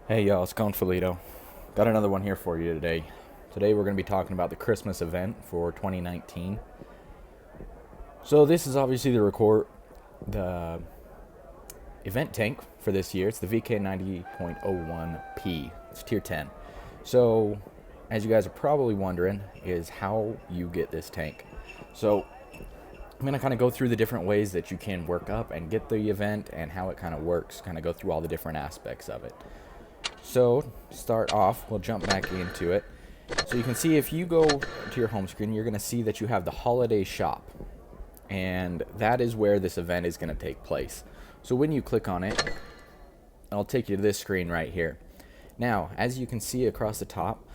Hey y'all, it's Chonfelito. Got another one here for you today. Today we're going to be talking about the Christmas event for 2019. So this is obviously the event tank for this year. It's the VK90.01P. It's tier 10. So as you guys are probably wondering is how you get this tank. So I'm going to kind of go through the different ways that you can work up and get the event and how it kind of works, kind of go through all the different aspects of it. So, start off, we'll jump back into it. So you can see if you go to your home screen, you're going to see that you have the holiday shop. And that is where this event is going to take place. So when you click on it, I'll take you to this screen right here. Now, as you can see across the top,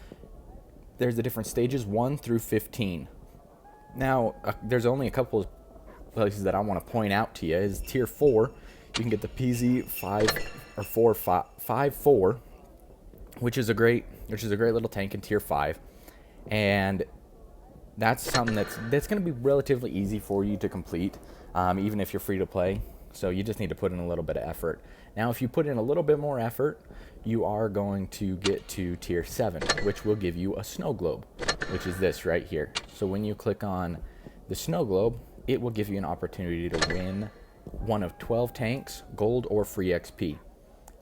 there's the different stages 1 through 15. Now, there's only a couple of places that I want to point out to you. Is tier 4, you can get the PZ 54, which is a great little tank in tier 5, and that's something that's going to be relatively easy for you to complete, even if you're free to play. So you just need to put in a little bit of effort. Now, if you put in a little bit more effort, you are going to get to tier 7, which will give you a snow globe, which is this right here. So when you click on the snow globe, it will give you an opportunity to win one of 12 tanks, gold, or free XP.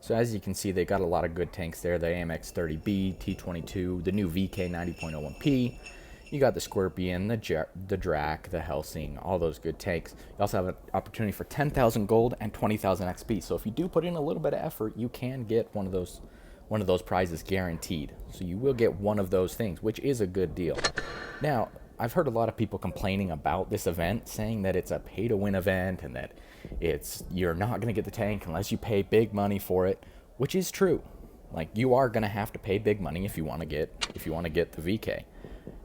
So as you can see, they got a lot of good tanks there. The AMX-30B, T-22, the new VK90.01P. You got the Scorpion, the Drac, the Helsing, all those good tanks. You also have an opportunity for 10,000 gold and 20,000 XP. So if you do put in a little bit of effort, you can get one of those prizes guaranteed. So you will get one of those things, which is a good deal. Now, I've heard a lot of people complaining about this event, saying that it's a pay-to-win event and that you're not going to get the tank unless you pay big money for it, which is true. Like, you are going to have to pay big money if you want to get the VK,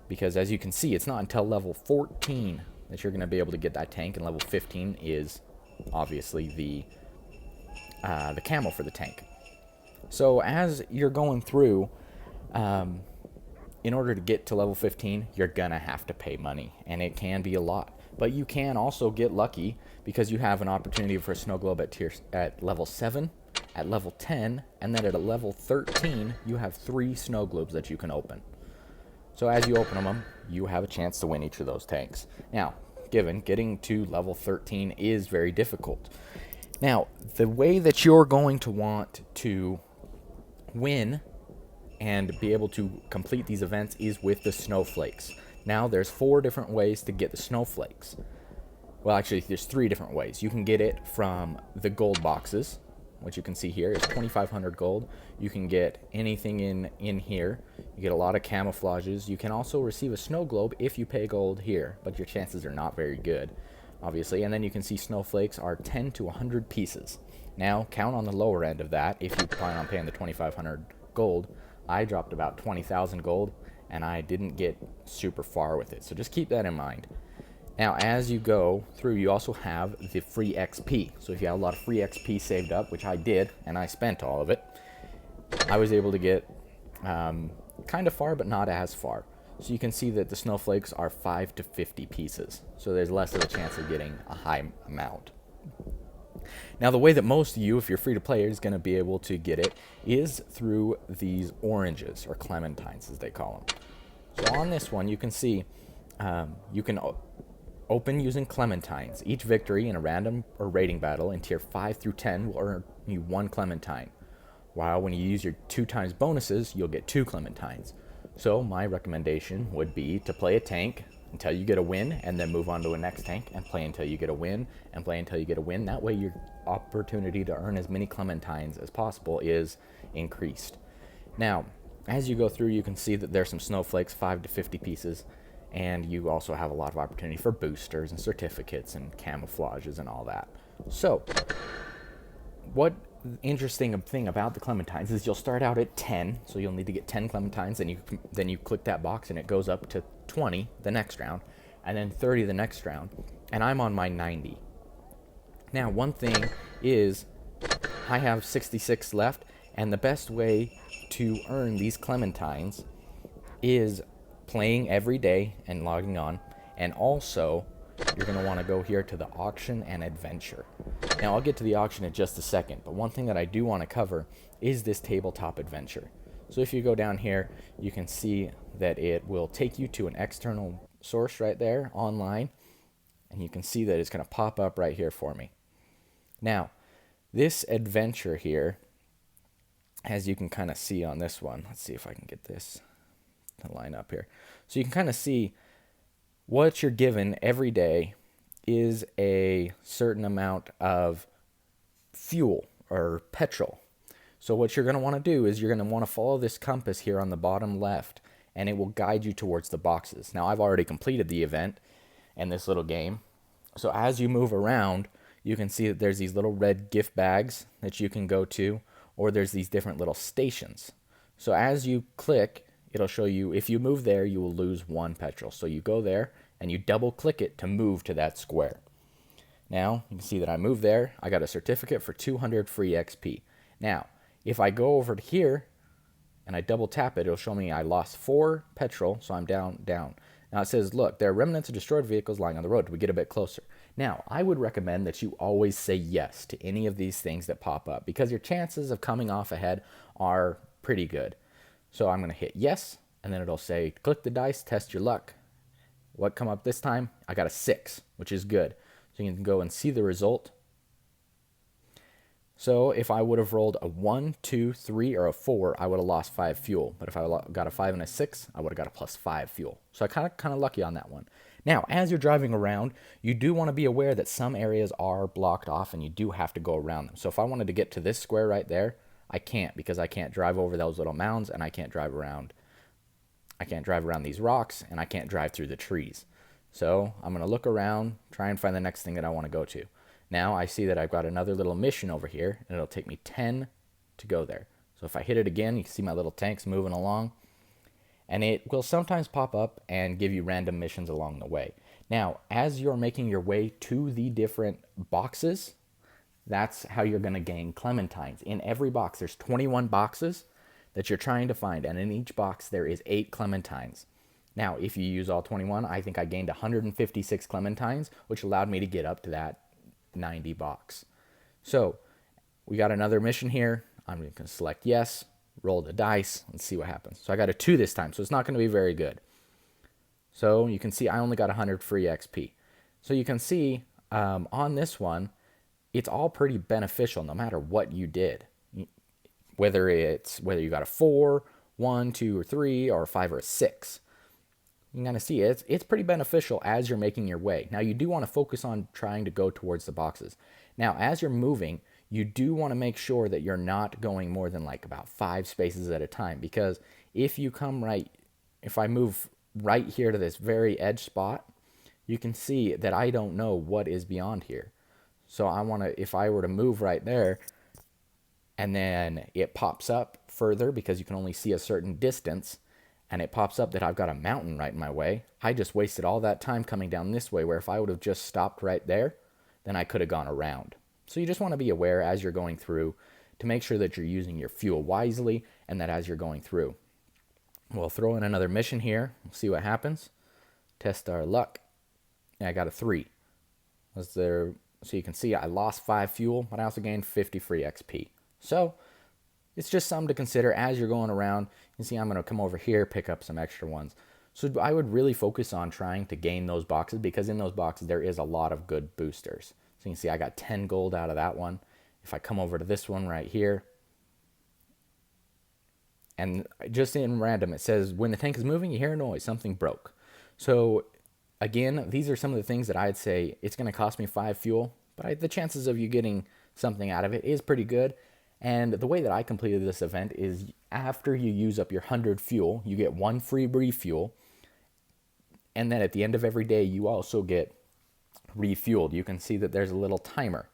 because as you can see, it's not until level 14 that you're going to be able to get that tank, and level 15 is obviously the camo for the tank. So as you're going through, in order to get to level 15, you're gonna have to pay money, and it can be a lot. But you can also get lucky because you have an opportunity for a snow globe at level 7, at level 10, and then at a level 13, you have 3 snow globes that you can open. So as you open them, you have a chance to win each of those tanks. Now, getting to level 13 is very difficult. Now, the way that you're going to want to win and be able to complete these events is with the snowflakes. Now, there's 4 different ways to get the snowflakes. Well, actually, there's 3 different ways. You can get it from the gold boxes, which you can see here is 2,500 gold. You can get anything in here. You get a lot of camouflages. You can also receive a snow globe if you pay gold here, but your chances are not very good, obviously. And then you can see snowflakes are 10 to 100 pieces. Now, count on the lower end of that if you plan on paying the 2,500 gold. I dropped about 20,000 gold, and I didn't get super far with it. So just keep that in mind. Now, as you go through, you also have the free XP. So if you have a lot of free XP saved up, which I did, and I spent all of it, I was able to get kind of far, but not as far. So you can see that the snowflakes are 5 to 50 pieces. So there's less of a chance of getting a high amount. Now, the way that most of you, if you're free to play, is going to be able to get it is through these oranges, or clementines as they call them. So on this one, you can see you can open using clementines. Each victory in a random or rating battle in tier 5 through 10 will earn you 1 clementine, while when you use your 2 times bonuses, you'll get 2 clementines. So my recommendation would be to play a tank until you get a win, and then move on to a next tank and play until you get a win, and play until you get a win. That way your opportunity to earn as many clementines as possible is increased. Now, as you go through, you can see that there's some snowflakes, 5 to 50 pieces, and you also have a lot of opportunity for boosters and certificates and camouflages and all that. So, what interesting thing about the clementines is you'll start out at 10, so you'll need to get 10 clementines, and then you click that box and it goes up to 20 the next round, and then 30 the next round, and I'm on my 90. Now, one thing is I have 66 left, and the best way to earn these clementines is playing every day and logging on, and also you're going to want to go here to the auction and adventure. Now, I'll get to the auction in just a second, but one thing that I do want to cover is this tabletop adventure. So if you go down here, you can see that it will take you to an external source right there online, and you can see that it's going to pop up right here for me. Now, this adventure here, as you can kind of see on this one, let's see if I can get this to line up here. So you can kind of see what you're given every day is a certain amount of fuel or petrol. So what you're going to want to do is you're going to want to follow this compass here on the bottom left, and it will guide you towards the boxes. Now, I've already completed the event and this little game. So as you move around, you can see that there's these little red gift bags that you can go to, or there's these different little stations. So as you click, it'll show you if you move there, you will lose 1 petrol. So you go there and you double click it to move to that square. Now, you can see that I moved there. I got a certificate for 200 free XP. Now, if I go over to here and I double tap it, it'll show me I lost 4 petrol, so I'm down. Now it says, look, there are remnants of destroyed vehicles lying on the road. We get a bit closer. Now, I would recommend that you always say yes to any of these things that pop up, because your chances of coming off ahead are pretty good. So I'm going to hit yes, and then it'll say, click the dice, test your luck. What come up this time? I got a 6, which is good. So you can go and see the result. So if I would have rolled a 1, 2, 3, or a 4, I would have lost 5 fuel. But if I got a 5 and a 6, I would have got a plus 5 fuel. So I kind of lucky on that one. Now, as you're driving around, you do want to be aware that some areas are blocked off and you do have to go around them. So if I wanted to get to this square right there, I can't, because I can't drive over those little mounds, and I can't drive around. I can't drive around these rocks, and I can't drive through the trees. So I'm going to look around, try and find the next thing that I want to go to. Now I see that I've got another little mission over here, and it'll take me 10 to go there. So if I hit it again, you can see my little tanks moving along. And it will sometimes pop up and give you random missions along the way. Now, as you're making your way to the different boxes, that's how you're going to gain clementines. In every box, there's 21 boxes that you're trying to find, and in each box there is 8 clementines. Now, if you use all 21, I think I gained 156 clementines, which allowed me to get up to that 90 box. So we got another mission here. I'm going to select yes, roll the dice, and see what happens. So I got a 2 this time, so it's not going to be very good. So you can see I only got 100 free XP. So you can see on this one, it's all pretty beneficial no matter what you did. Whether you got a 4, 1, 2, or 3, or a 5 or a 6. You can kind of see it's pretty beneficial as you're making your way. Now, you do want to focus on trying to go towards the boxes. Now, as you're moving, you do want to make sure that you're not going more than like about 5 spaces at a time, because if I move right here to this very edge spot, you can see that I don't know what is beyond here. So if I were to move right there, and then it pops up further because you can only see a certain distance, and it pops up that I've got a mountain right in my way, I just wasted all that time coming down this way, where if I would have just stopped right there, then I could have gone around. So you just want to be aware as you're going through to make sure that you're using your fuel wisely, and that as you're going through. We'll throw in another mission here. We'll see what happens. Test our luck. And I got a 3. So you can see I lost 5 fuel, but I also gained 50 free XP. So it's just something to consider as you're going around. You can see I'm going to come over here, pick up some extra ones. So I would really focus on trying to gain those boxes, because in those boxes there is a lot of good boosters. So you can see I got 10 gold out of that one. If I come over to this one right here, and just in random, it says when the tank is moving, you hear a noise, something broke. So again, these are some of the things that I'd say it's going to cost me 5 fuel, but the chances of you getting something out of it is pretty good. And the way that I completed this event is after you use up your 100 fuel, you get 1 free refuel. And then at the end of every day, you also get refueled. You can see that there's a little timer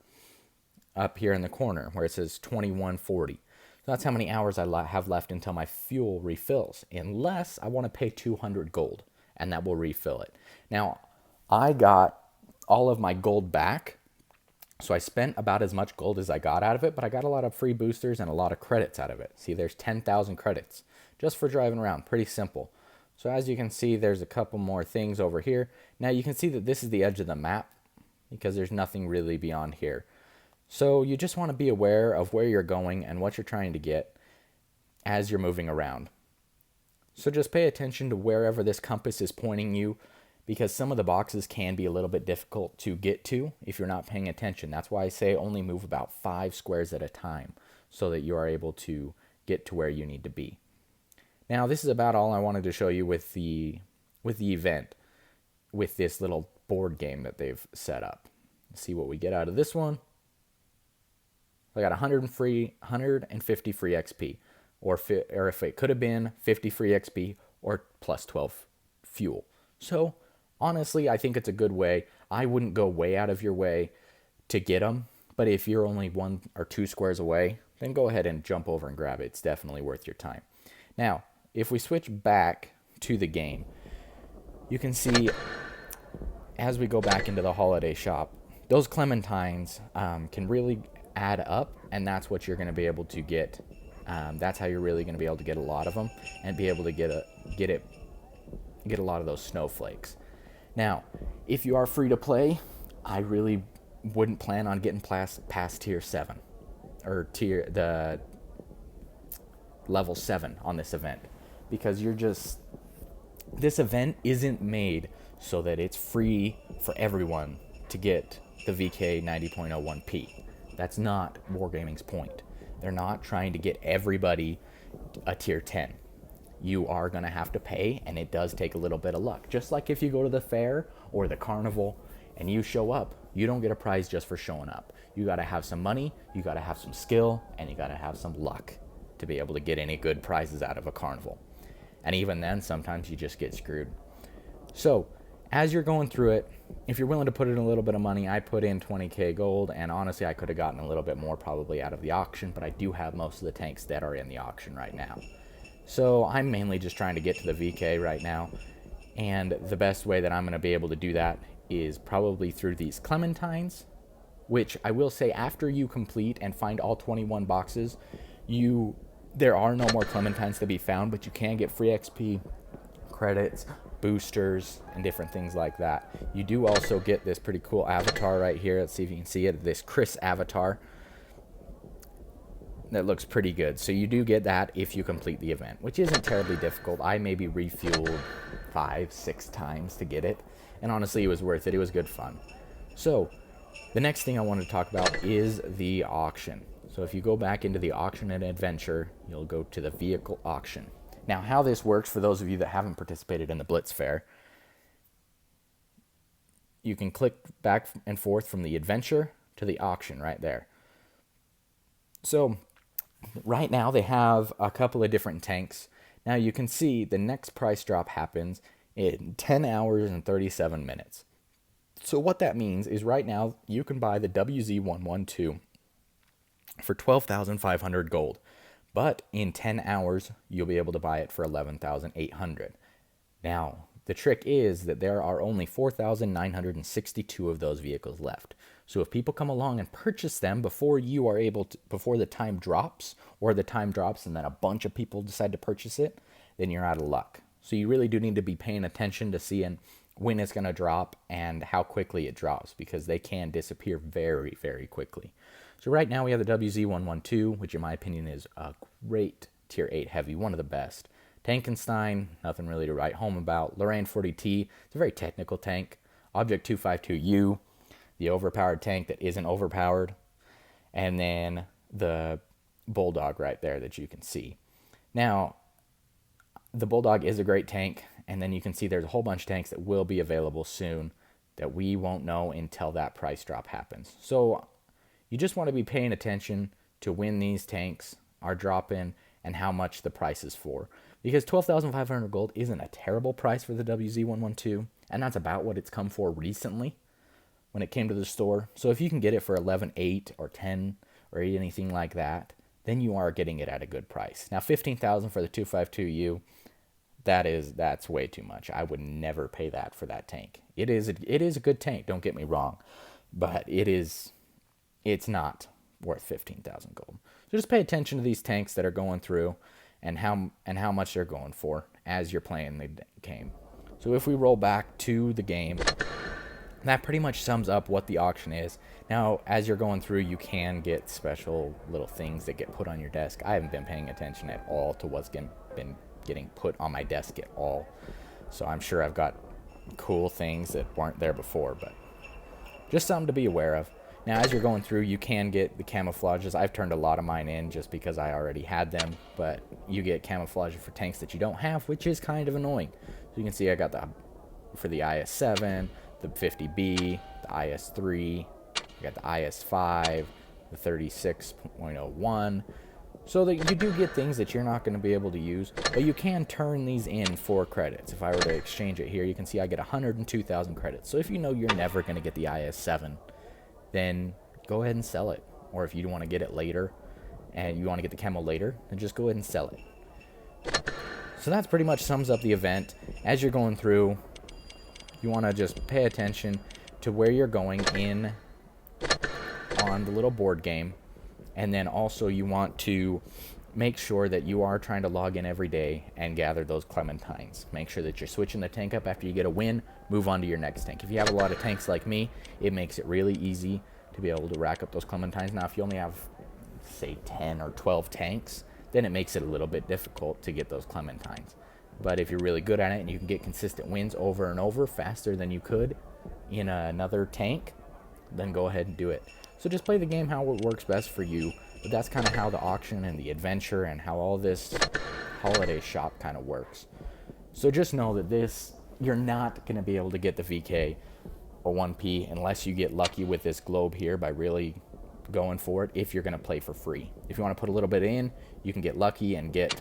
up here in the corner where it says 2140. So that's how many hours I have left until my fuel refills, unless I want to pay 200 gold, and that will refill it. Now, I got all of my gold back. So I spent about as much gold as I got out of it, but I got a lot of free boosters and a lot of credits out of it. See, there's 10,000 credits just for driving around. Pretty simple. So as you can see, there's a couple more things over here. Now you can see that this is the edge of the map because there's nothing really beyond here. So you just want to be aware of where you're going and what you're trying to get as you're moving around. So just pay attention to wherever this compass is pointing you, because some of the boxes can be a little bit difficult to get to if you're not paying attention. That's why I say only move about 5 squares at a time so that you are able to get to where you need to be. Now this is about all I wanted to show you with the event, with this little board game that they've set up. Let's see what we get out of this one. I got 150 free XP, or if it could have been 50 free XP or plus 12 fuel. So honestly, I think it's a good way. I wouldn't go way out of your way to get them, but if you're only 1 or 2 squares away, then go ahead and jump over and grab it. It's definitely worth your time. Now, if we switch back to the game, you can see as we go back into the holiday shop, those clementines can really add up, and that's what you're going to be able to get. That's how you're really going to be able to get a lot of them and be able to get a lot of those snowflakes. Now, if you are free to play, I really wouldn't plan on getting past tier 7 or the level 7 on this event, because this event isn't made so that it's free for everyone to get the VK 90.01p. That's not Wargaming's point. They're not trying to get everybody a tier 10. You are going to have to pay, and it does take a little bit of luck. Just like if you go to the fair or the carnival and you show up, you don't get a prize just for showing up. You got to have some money, you got to have some skill, and you got to have some luck to be able to get any good prizes out of a carnival. And even then, sometimes you just get screwed. So as you're going through it, if you're willing to put in a little bit of money, I put in 20k gold, and honestly I could have gotten a little bit more probably out of the auction, but I do have most of the tanks that are in the auction right now. So I'm mainly just trying to get to the VK right now, and the best way that I'm going to be able to do that is probably through these clementines, which I will say after you complete and find all 21 boxes, there are no more clementines to be found, but you can get free XP, credits, boosters, and different things like that. You do also get this pretty cool avatar right here. Let's see if you can see it. This Chris avatar. That looks pretty good. So you do get that if you complete the event, which isn't terribly difficult. I maybe refueled 5-6 times to get it, and honestly it was worth it. It was good fun. So the next thing I want to talk about is the auction. So if you go back into the auction and adventure, you'll go to the vehicle auction. Now how this works for those of you that haven't participated in the Blitz fair, you can click back and forth from the adventure to the auction right there. So right now they have a couple of different tanks. Now you can see the next price drop happens in 10 hours and 37 minutes. So what that means is right now you can buy the WZ112 for 12,500 gold. But in 10 hours, you'll be able to buy it for 11,800. Now, the trick is that there are only 4,962 of those vehicles left. So if people come along and purchase them before before the time drops, or the time drops and then a bunch of people decide to purchase it, then you're out of luck. So you really do need to be paying attention to seeing when it's going to drop and how quickly it drops, because they can disappear very, very quickly. So right now we have the WZ112, which in my opinion is a great tier 8 heavy, one of the best. Tankenstein, nothing really to write home about. Lorraine 40T, it's a very technical tank. Object 252U, the overpowered tank that isn't overpowered. And then the Bulldog right there that you can see. Now, the Bulldog is a great tank, and then you can see there's a whole bunch of tanks that will be available soon that we won't know until that price drop happens. So you just want to be paying attention to when these tanks are dropping and how much the price is for. Because 12,500 gold isn't a terrible price for the WZ112, and that's about what it's come for recently when it came to the store. So if you can get it for 11,800 or 10 or anything like that, then you are getting it at a good price. Now 15,000 for the 252U, that's way too much. I would never pay that for that tank. It is a good tank, don't get me wrong, but it's not worth 15,000 gold. So just pay attention to these tanks that are going through and how much they're going for, as you're playing the game. So if we roll back to the game, that pretty much sums up what the auction is. Now, as you're going through, you can get special little things that get put on your desk. I haven't been paying attention at all to what's been getting put on my desk at all. So I'm sure I've got cool things that weren't there before, but just something to be aware of. Now, as you're going through, you can get the camouflages. I've turned a lot of mine in just because I already had them, but you get camouflage for tanks that you don't have, which is kind of annoying. So you can see I got for the IS-7, the 50B, the IS-3, I got the IS-5, the 36.01. So that you do get things that you're not going to be able to use, but you can turn these in for credits. If I were to exchange it here, you can see I get 102,000 credits. So if you know you're never going to get the IS-7, then go ahead and sell it. Or if you want to get it later and you want to get the camo later, then just go ahead and sell it. So that's pretty much sums up the event. As you're going through, you want to just pay attention to where you're going in on the little board game. And then also you want to make sure that you are trying to log in every day and gather those clementines. Make sure that you're switching the tank up after you get a win, move on to your next tank. If you have a lot of tanks like me, it makes it really easy to be able to rack up those clementines. Now, if you only have, say, 10 or 12 tanks, then it makes it a little bit difficult to get those clementines. But if you're really good at it and you can get consistent wins over and over faster than you could in another tank, then go ahead and do it. So just play the game how it works best for you. But that's kind of how the auction and the adventure and how all this holiday shop kind of works. So just know that you're not going to be able to get the VK or 1P unless you get lucky with this globe here by really going for it, if you're going to play for free. If you want to put a little bit in, you can get lucky and get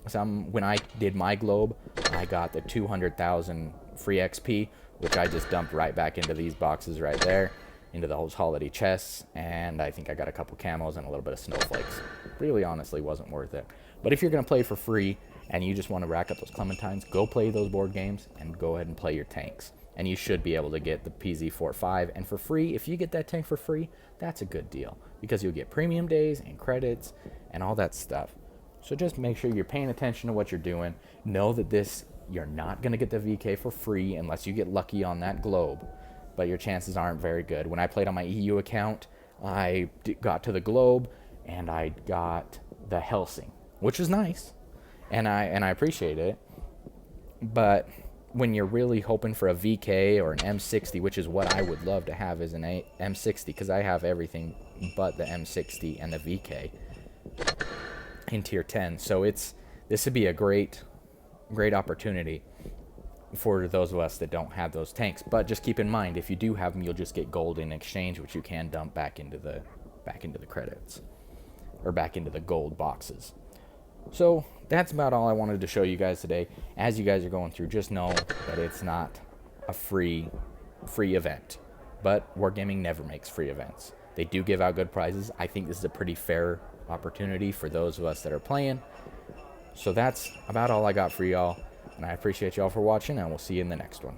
some. When I did my globe, I got the 200,000 free XP, which I just dumped right back into these boxes right there, into those holiday chests, and I think I got a couple camos and a little bit of snowflakes. Really, honestly, wasn't worth it. But if you're going to play for free and you just want to rack up those clementines, go play those board games and go ahead and play your tanks. And you should be able to get the PZ-45, and for free, if you get that tank for free, that's a good deal, because you'll get premium days and credits and all that stuff. So just make sure you're paying attention to what you're doing. Know that you're not going to get the VK for free unless you get lucky on that globe, but your chances aren't very good. When I played on my EU account, I got to the globe and I got the Helsing, which was nice, and I appreciate it. But when you're really hoping for a VK or an M60, which is what I would love to have, is an M60, because I have everything but the M60 and the VK in tier 10. So this would be a great opportunity for those of us that don't have those tanks. But just keep in mind, if you do have them, you'll just get gold in exchange, which you can dump back into the credits, or back into the gold boxes. So that's about all I wanted to show you guys today. As you guys are going through, just know that it's not a free event. But Wargaming never makes free events. They do give out good prizes. I think this is a pretty fair opportunity for those of us that are playing. So that's about all I got for y'all. And I appreciate y'all for watching, and we'll see you in the next one.